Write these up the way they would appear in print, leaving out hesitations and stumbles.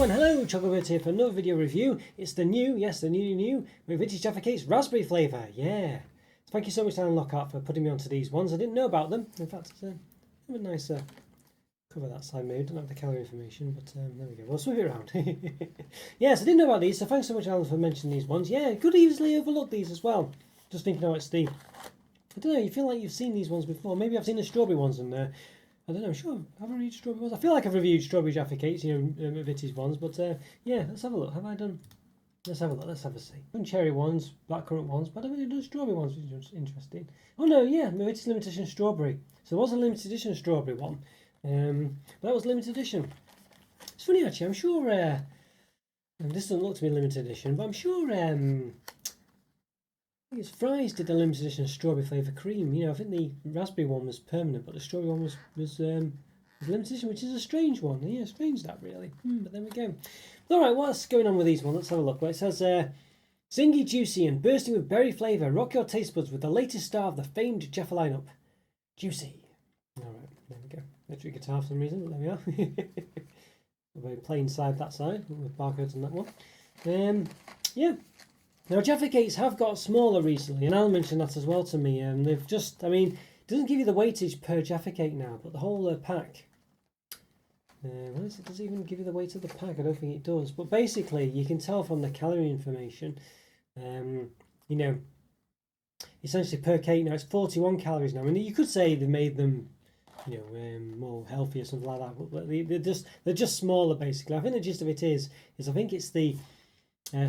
everyone, hello, Chocolo here for another video review. It's the new McVitie's Jaffa Cakes raspberry flavour, yeah. Thank you so much Alan Lockhart for putting me onto these ones. I didn't know about them. In fact, it's a nice cover that side maybe. Don't have the calorie information, but there we go. We'll swing it around. Yes, I didn't know about these, so thanks so much Alan for mentioning these ones. Yeah, could easily overlook these as well. Just thinking how it's the... I don't know, you feel like you've seen these ones before. Maybe I've seen the strawberry ones and I don't know, sure, have I reviewed strawberry ones? I feel like I've reviewed strawberry Jaffa Cakes, McVitie's ones, but yeah, let's have a look. Have I done? Let's have a look, let's have a see. Done cherry ones, blackcurrant ones, but I haven't really done strawberry ones, which is interesting. Oh no, yeah, McVitie's limited edition strawberry. So there was a limited edition strawberry one, but that was limited edition. It's funny actually, I'm sure, and this doesn't look to be limited edition, but I'm sure, I think it's Fry's did a limited edition strawberry flavour cream. You know, I think the raspberry one was permanent, but the strawberry one was limited edition, which is a strange one. Yeah, strange that really. But there we go. All right, what's going on with these ones? Let's have a look. Well, it says, zingy, juicy, and bursting with berry flavour. Rock your taste buds with the latest star of the famed Jaffa lineup. Juicy. All right, there we go. Electric guitar for some reason, but there we are. A very plain side that side with barcodes on that one. Yeah. Now, Jaffa Cakes have got smaller recently, and Al mentioned that as well to me. They've just, I mean, it doesn't give you the weightage per Jaffa Cake now, but the whole pack. What is it? Does it even give you the weight of the pack? I don't think it does. But basically, you can tell from the calorie information, you know, essentially per cake now, it's 41 calories now. I mean, you could say they made them, you know, more healthy or something like that, but they're just smaller basically. I think the gist of it is I think it's the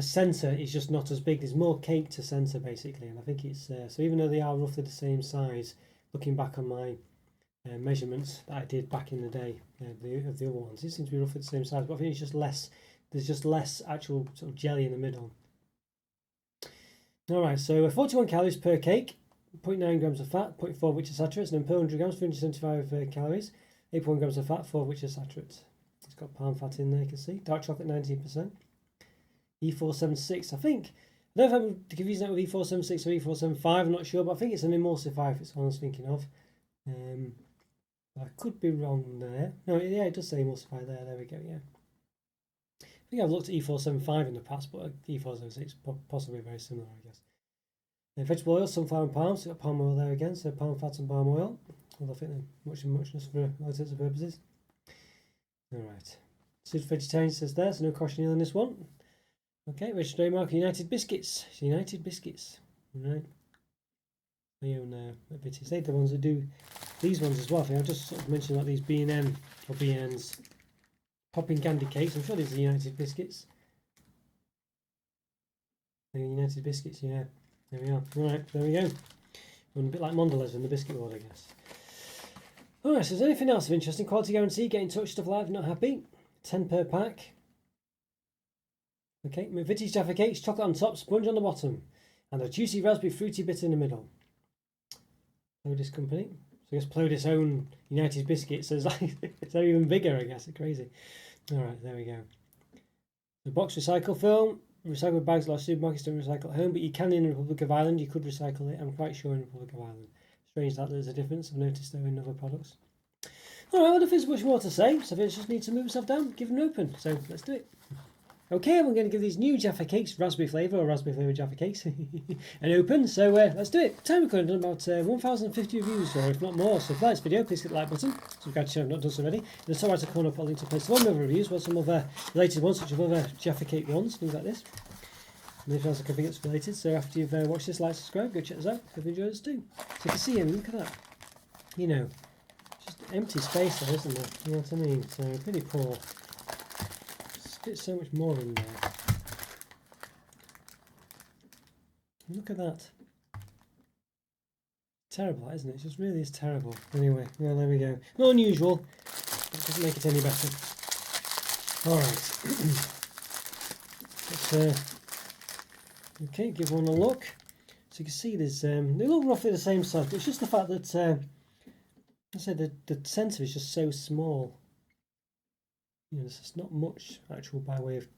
centre is just not as big. There's more cake to centre basically, and I think it's so even though they are roughly the same size, looking back on my measurements that I did back in the day of the other ones, it seems to be roughly the same size, but I think it's just less. There's just less actual sort of jelly in the middle. All right, so 41 calories per cake, 0.9 grams of fat, 0.4 which are saturates, and then per 100 grams, 375 calories, 8.1 grams of fat, 4 which are saturates. It's got palm fat in there, you can see. Dark chocolate 19%. E476, I think. I don't know if I'm confusing that with E476 or E475, I'm not sure, but I think it's an emulsifier if it's what I was thinking of. I could be wrong there. No, yeah, it does say emulsifier there. There we go, yeah. I think I've looked at E475 in the past, but E476 possibly very similar, I guess. Vegetable oil, sunflower and palm, so got palm oil there again, so palm fat and palm oil. Although I think they're muchness for all intents and purposes. Alright. Suit vegetarian says there, so no questioning on this one. Okay, registered mark United Biscuits. United Biscuits. Right. They own McVitie's. They're the ones that do these ones as well. I think I've just sort of mentioned about these B&M or B&N's popping candy cakes. I'm sure these are United Biscuits. They're United Biscuits, yeah. There we are. Alright, there we go. A bit like Mondelez in the biscuit world, I guess. Alright, so is there anything else of interesting? Quality guarantee, get in touch, stuff like that if you're not happy. 10 per pack. Okay, McVitie's Jaffa Cakes, chocolate on top, sponge on the bottom, and a juicy raspberry fruity bit in the middle. Plodis Company. So I guess Plodis own United Biscuits, so it's like it's even bigger, I guess. It's crazy. Alright, there we go. The box recycle film, recycled bags like supermarkets don't recycle at home, but you can in the Republic of Ireland, you could recycle it, I'm quite sure in the Republic of Ireland. Strange that there's a difference, I've noticed though in other products. Alright, well, if there's much more to say, so I just need to move myself down, give them open, so let's do it. Okay, I'm going to give these new Jaffa Cakes, raspberry flavour or raspberry flavoured Jaffa Cakes, an open. So let's do it. Time recording, done about 1,050 reviews, or if not more. So if you like this video, please hit the like button. Subscribe to the channel if not done so already. In the top right corner, I'll put a link to a place to one other reviews, well, some other related ones, such as other Jaffa Cake ones, things like this. And if else I can think it's related. So after you've watched this, like, subscribe, go check us out. Hope you enjoy this too. So you can see, I mean, look at that. You know, just empty space there, isn't there? You know what I mean? So pretty poor. Fit so much more in there. Look at that. Terrible, isn't it? It just really is terrible. Anyway, well, there we go. Not unusual. That doesn't make it any better. Alright. Let's okay, give one a look. So you can see there's they look roughly the same size, but it's just the fact that I said the centre is just so small. You know, there's just not much actual by way of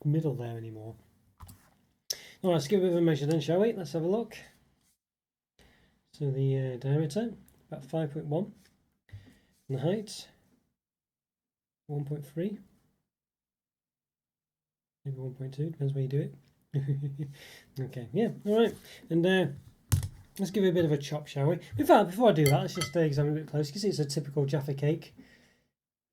middle there anymore. Alright, let's give a bit of a measure then, shall we? Let's have a look. So the diameter, about 5.1. And the height, 1.3. maybe 1.2, depends where you do it. Okay, yeah, all right. And let's give it a bit of a chop, shall we? In fact, before I do that, let's just examine a bit close. You can see it's a typical Jaffa cake,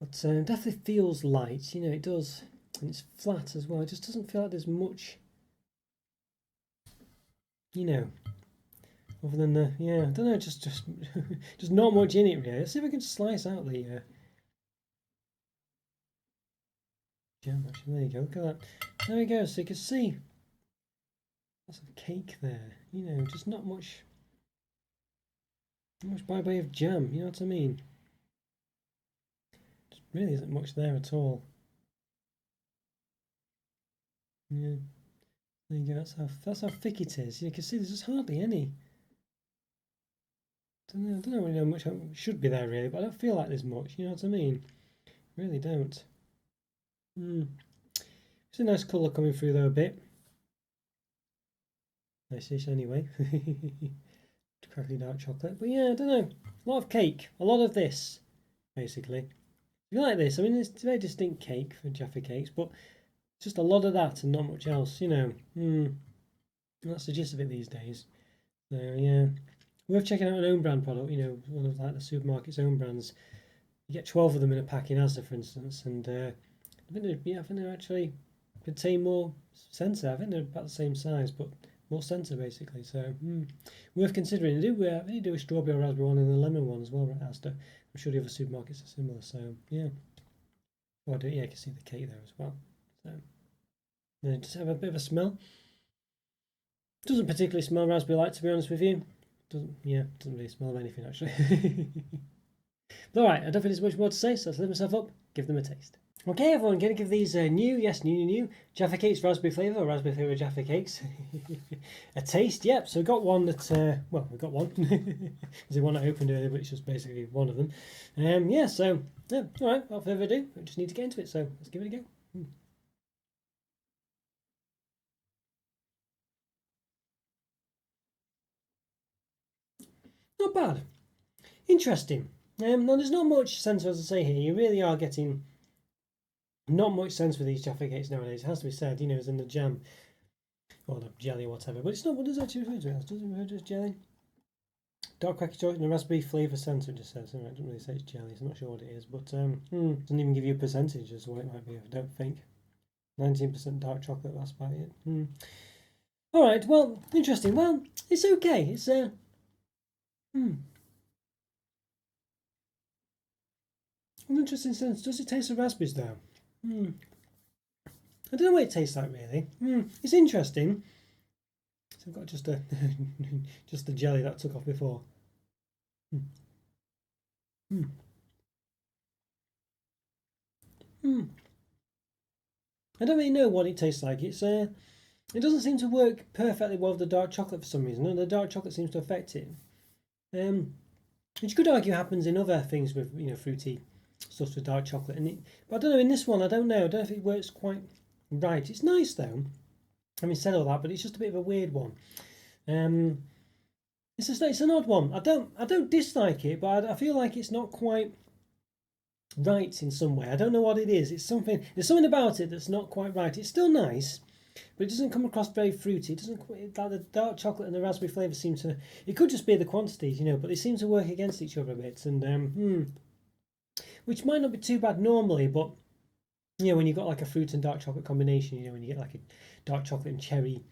but definitely feels light. You know, it does, and it's flat as well. It just doesn't feel like there's much, you know, other than the, yeah, I don't know, just just not much in it really. Let's see if we can slice out the jam. Actually, there you go. Look at that. There we go. So you can see lots of cake there. You know, just not much by way of jam. You know what I mean? Just really isn't much there at all. Yeah. There you go. That's how thick it is. You can see there's just hardly any. I don't know really how much should be there really, but I don't feel like there's much. You know what I mean? Really don't. It's a nice colour coming through though a bit. Nice-ish anyway. Crackly dark chocolate. But yeah, I don't know. A lot of cake. A lot of this, basically. If you like this, I mean, it's a very distinct cake for Jaffa cakes, but just a lot of that and not much else, you know. That's the gist of it these days. So yeah, worth checking out an own brand product. You know, one of like the supermarket's own brands. You get 12 of them in a pack in Asda, for instance, and I think they're actually contain more centre. I think they're about the same size, but more centre basically. So worth considering. They do a strawberry or raspberry one and a lemon one as well at Asda. I'm sure the other supermarkets are similar. So yeah, well, yeah, you can see the cake there as well. So yeah, just have a bit of a smell. Doesn't particularly smell raspberry like, to be honest with you. Doesn't really smell of anything actually. But alright, I don't think there's much more to say, so let's lift myself up, give them a taste. Okay everyone, going to give these new Jaffa Cakes raspberry flavour, or raspberry flavour Jaffa Cakes a taste. Yep, so we got one that, well, we got one. There's the one I opened earlier, but it's just basically one of them. Yeah, so, yeah, alright, without further ado, we just need to get into it, so let's give it a go. Not bad. Interesting. Now there's not much sense, as I say here. You really are getting not much sense with these Jaffa Cakes nowadays. It has to be said, you know, as in the jam or the jelly or whatever. But it's not what does it actually refer to it as? Does it refer to as jelly? Dark cracker chocolate and a raspberry flavour centre, it just says. It doesn't really say it's jelly. I'm not sure what it is, but doesn't even give you a percentage as to what it might be. I don't think. 19% dark chocolate. That's about it. All right. Well, interesting. Well, it's okay. It's an interesting sense. Does it taste of raspberries though? I don't know what it tastes like really. It's interesting. So I've got just a just the jelly that I took off before. I don't really know what it tastes like. It's it doesn't seem to work perfectly well with the dark chocolate for some reason. No, the dark chocolate seems to affect it. Which you could argue happens in other things with, you know, fruity stuff with dark chocolate. But I don't know, in this one, I don't know. I don't know if it works quite right. It's nice though. I mean, said all that, but it's just a bit of a weird one. It's an odd one. I don't dislike it, but I feel like it's not quite right in some way. I don't know what it is. There's something about it that's not quite right. It's still nice, but it doesn't come across very fruity. It doesn't quite, like the dark chocolate and the raspberry flavour seem to. It could just be the quantities, you know, but they seem to work against each other a bit, and which might not be too bad normally, but you know, when you've got like a fruit and dark chocolate combination, you know, when you get like a dark chocolate and cherry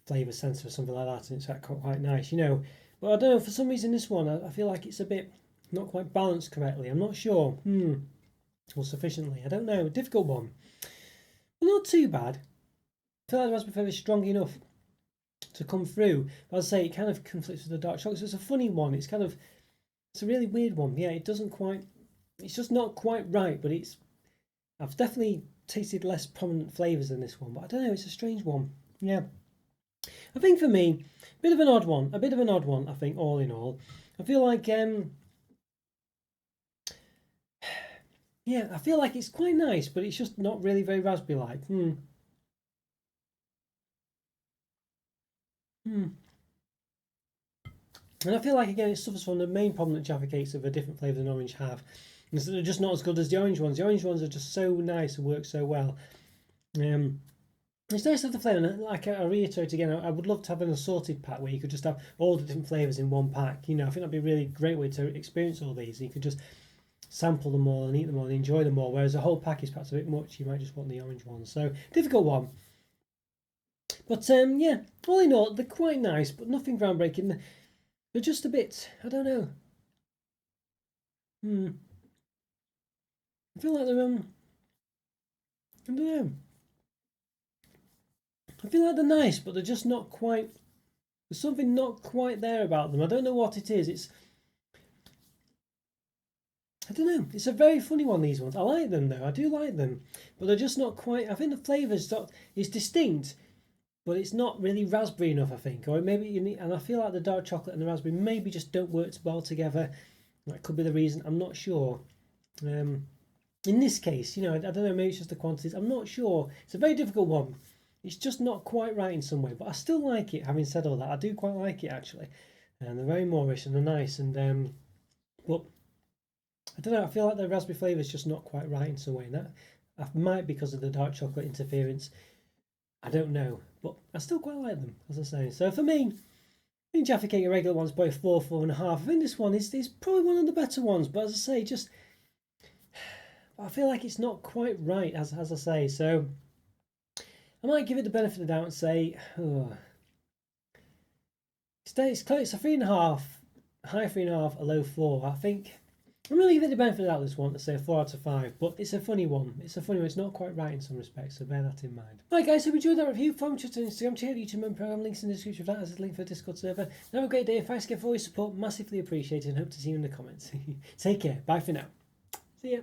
flavour sense or something like that, and it's like quite nice, you know. But I don't know, for some reason this one, I feel like it's a bit not quite balanced correctly. I'm not sure. Or sufficiently. I don't know. Difficult one. But not too bad. I feel like the raspberry flavour is strong enough to come through. But as I say, it kind of conflicts with the dark chocolate. So it's a funny one. It's a really weird one. Yeah, it doesn't quite, it's just not quite right, but I've definitely tasted less prominent flavours than this one, but I don't know, it's a strange one. Yeah. I think for me, a bit of an odd one, I think, all in all. I feel like, yeah, I feel like it's quite nice, but it's just not really very raspberry-like. And I feel like, again, it suffers from the main problem that Jaffa Cakes of a different flavour than orange have. Is that they're just not as good as the orange ones. The orange ones are just so nice and work so well. It's nice to have the flavour, and like I reiterate again, I would love to have an assorted pack where you could just have all the different flavours in one pack. You know, I think that'd be a really great way to experience all these. You could just sample them all and eat them all and enjoy them all, whereas a whole pack is perhaps a bit much. You might just want the orange one. So, difficult one. But yeah, all in all, they're quite nice, but nothing groundbreaking. They're just a bit, I don't know. I feel like they're, I don't know. I feel like they're nice, but they're just not quite. There's something not quite there about them. I don't know what it is. I don't know. It's a very funny one, these ones. I like them though. I do like them, but they're just not quite. I think the flavours is distinct, but it's not really raspberry enough. I think, or maybe you need. And I feel like the dark chocolate and the raspberry maybe just don't work well together. That could be the reason. I'm not sure. In this case, you know, I don't know. Maybe it's just the quantities. I'm not sure. It's a very difficult one. It's just not quite right in some way, but I still like it. Having said all that, I do quite like it actually, and they're very Moorish and they're nice. And but I don't know. I feel like the raspberry flavour is just not quite right in some way. And that might be because of the dark chocolate interference. I don't know, but I still quite like them, as I say. So for me, I think Jaffa Cake, a regular one's probably 4, 4.5. I think this one is probably one of the better ones, but as I say, just I feel like it's not quite right, as I say. So I might give it the benefit of the doubt and say, it's close. It's a 3.5, high 3.5, a low 4. I think I'm going to give it the benefit of the doubt, this one, to say a 4 out of 5, but it's a funny one. It's not quite right in some respects, so bear that in mind. Right guys, hope you enjoyed that review. Follow me on Instagram, check out the YouTube program, links in the description for that, as a link for the Discord server. And have a great day. Thanks again for all your support, massively appreciated, and hope to see you in the comments. Take care. Bye for now. See ya.